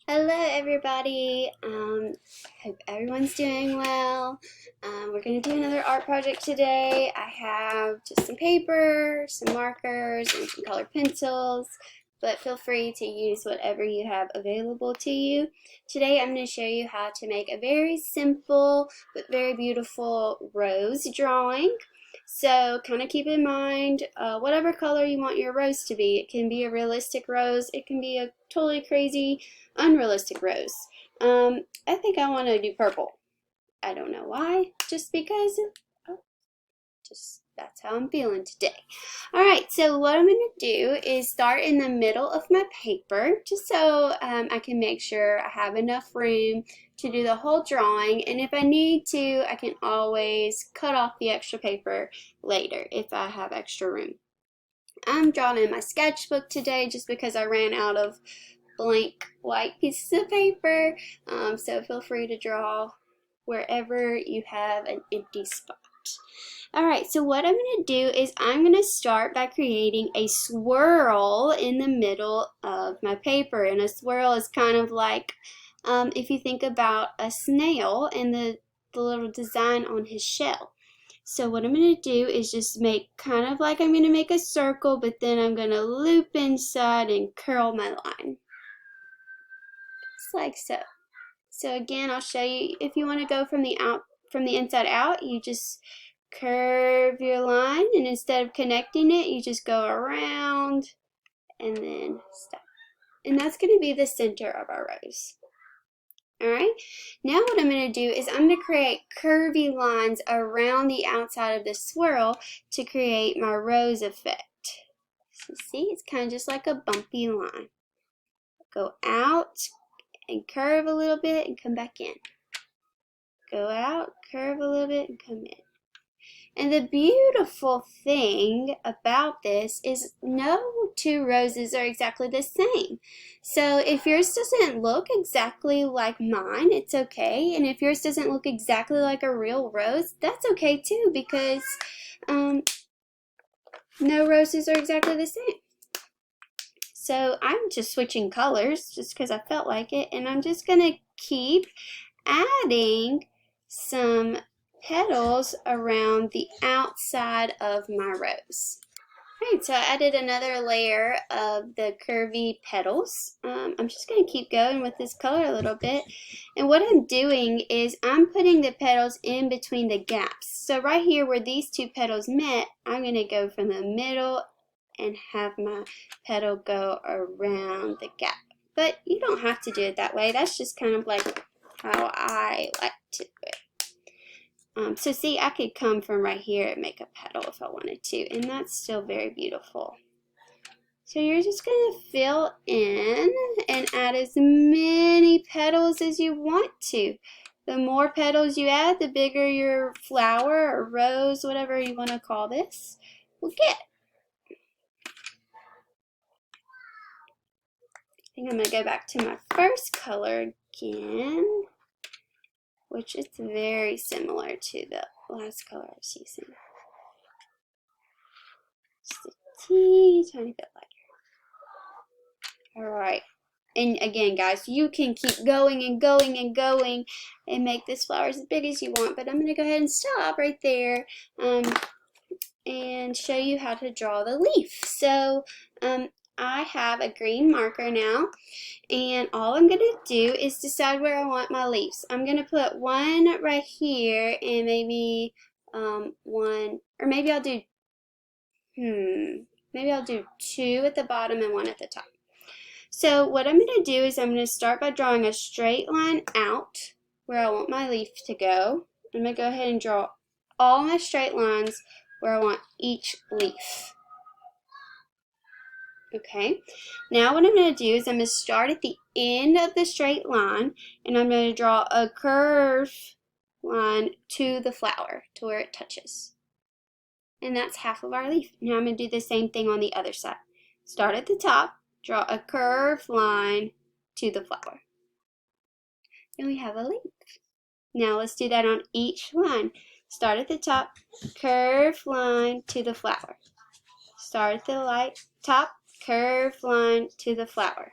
Hello, everybody. Hope everyone's doing well. We're going to do another art project today. I have just some paper, some markers, and some colored pencils, but feel free to use whatever you have available to you. Today, I'm going to show you how to make a very simple but very beautiful rose drawing. So kind of keep in mind whatever color you want your rose to be. It can be a realistic rose. It can be a totally crazy unrealistic rose. I think I want to do purple. I don't know why, just because, oh, just that's how I'm feeling today. Alright, so what I'm going to do is start in the middle of my paper, just so I can make sure I have enough room to do the whole drawing, and if I need to, I can always cut off the extra paper later if I have extra room. I'm drawing in my sketchbook today just because I ran out of blank white pieces of paper, so feel free to draw wherever you have an empty spot. Alright, so what I'm going to do is I'm going to start by creating a swirl in the middle of my paper, and a swirl is kind of like if you think about a snail and the little design on his shell. So what I'm going to do is just make kind of like I'm going to make a circle, but then I'm going to loop inside and curl my line. Just like so. So again, I'll show you if you want to go from the inside out, you just curve your line, and instead of connecting it, you just go around and then stop. And that's going to be the center of our rose. Alright, now what I'm going to do is I'm going to create curvy lines around the outside of the swirl to create my rose effect. So see, it's kind of just like a bumpy line. Go out and curve a little bit and come back in. Go out, curve a little bit, and come in. And the beautiful thing about this is no two roses are exactly the same. So if yours doesn't look exactly like mine, it's okay. And if yours doesn't look exactly like a real rose, that's okay too, because no roses are exactly the same. So I'm just switching colors just because I felt like it, and I'm just going to keep adding some petals around the outside of my rose. Alright, so I added another layer of the curvy petals. I'm just going to keep going with this color a little bit. And what I'm doing is I'm putting the petals in between the gaps. So right here where these two petals met, I'm going to go from the middle and have my petal go around the gap. But you don't have to do it that way. That's just kind of like how I like to do it. So see, I could come from right here and make a petal if I wanted to, and that's still very beautiful. So you're just going to fill in and add as many petals as you want to. The more petals you add, the bigger your flower or rose, whatever you want to call this, will get. I think I'm going to go back to my first color again, which is very similar to the last color I was using. Just a teeny tiny bit lighter. Alright, and again guys, you can keep going and going and going and make this flower as big as you want, but I'm going to go ahead and stop right there and show you how to draw the leaf. So I have a green marker now, and all I'm going to do is decide where I want my leaves. I'm going to put one right here, and maybe one, or maybe I'll do two at the bottom and one at the top. So what I'm going to do is I'm going to start by drawing a straight line out where I want my leaf to go. I'm going to go ahead and draw all my straight lines where I want each leaf. Okay, now what I'm going to do is I'm going to start at the end of the straight line, and I'm going to draw a curve line to the flower to where it touches. And that's half of our leaf. Now I'm going to do the same thing on the other side. Start at the top, draw a curved line to the flower. And we have a leaf. Now let's do that on each line. Start at the top, curved line to the flower. Start at the top, curved line to the flower.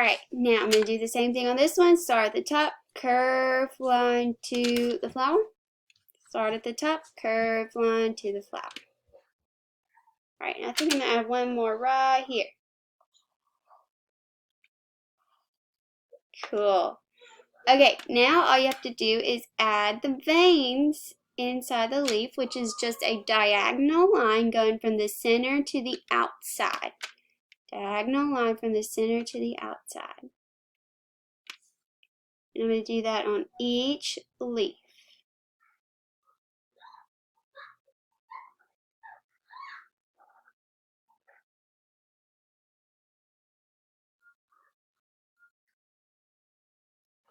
Alright, now I'm going to do the same thing on this one. Start at the top, curve line to the flower. Start at the top, curve line to the flower. Alright, I think I'm going to add one more right here. Cool. Okay, now all you have to do is add the veins inside the leaf, which is just a diagonal line going from the center to the outside. Diagonal line from the center to the outside. And I'm going to do that on each leaf.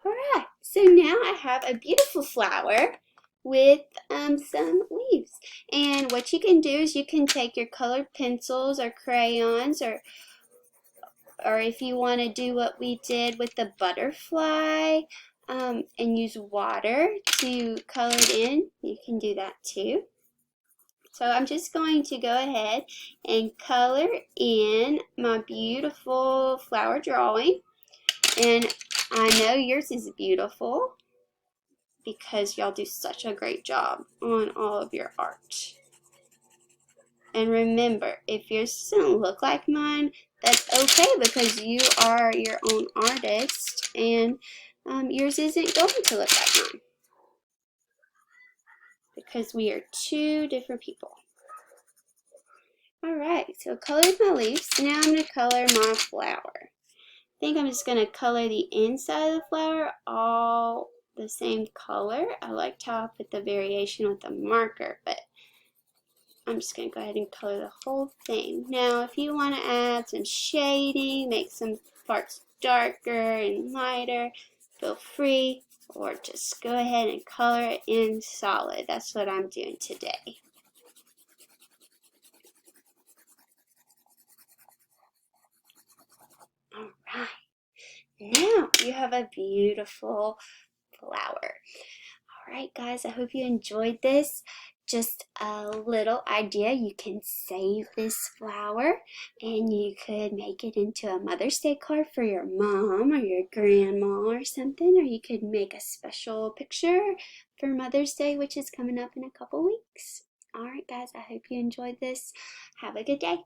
Alright, so now I have a beautiful flower with some leaves. And what you can do is you can take your colored pencils or crayons, or if you want to do what we did with the butterfly and use water to color it in, you can do that too. So I'm just going to go ahead and color in my beautiful flower drawing. And I know yours is beautiful because y'all do such a great job on all of your art. And remember, if yours doesn't look like mine, that's okay because you are your own artist and yours isn't going to look like mine because we are two different people. Alright, so colored my leaves. Now I'm going to color my flower. I think I'm just going to color the inside of the flower all the same color. I liked how I put the variation with the marker, but I'm just going to go ahead and color the whole thing. Now, if you want to add some shading, make some parts darker and lighter, feel free, or just go ahead and color it in solid. That's what I'm doing today. Alright, now you have a beautiful flower. Alright guys, I hope you enjoyed this. Just a little idea, you can save this flower and you could make it into a Mother's Day card for your mom or your grandma or something, or you could make a special picture for Mother's Day, which is coming up in a couple weeks. Alright guys, I hope you enjoyed this. Have a good day.